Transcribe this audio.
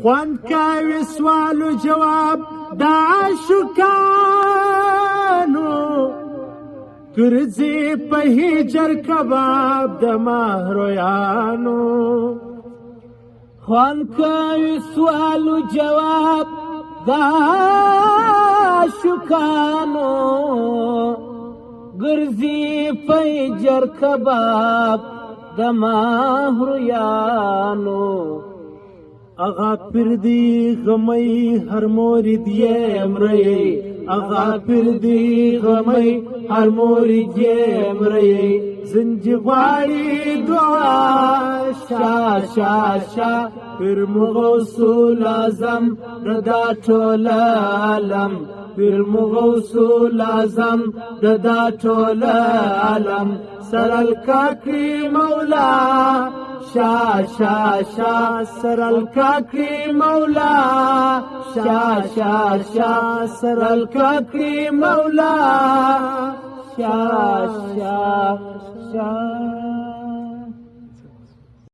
خوند کاوی سوال و جواب دا عاشقانو ګرځي په هجر کباب د ماهرویانو خوند کوي سوال و جواب د عاشقانو ګرځي په هجر کباب د ماهرویانو اغا پردی غمی هر مورد یې امرې اغا پردی غمی هر مورد یې امرې زنجي غواړي دعا شا شا شا پیر مغوث اعظم ردا ټول عالم پیر مغوث اعظم ردا ټول عالم سرل کاکری مولا شا شا شا سرل کاکری مولا شا شا شا سرل کاکری مولا شا شا شا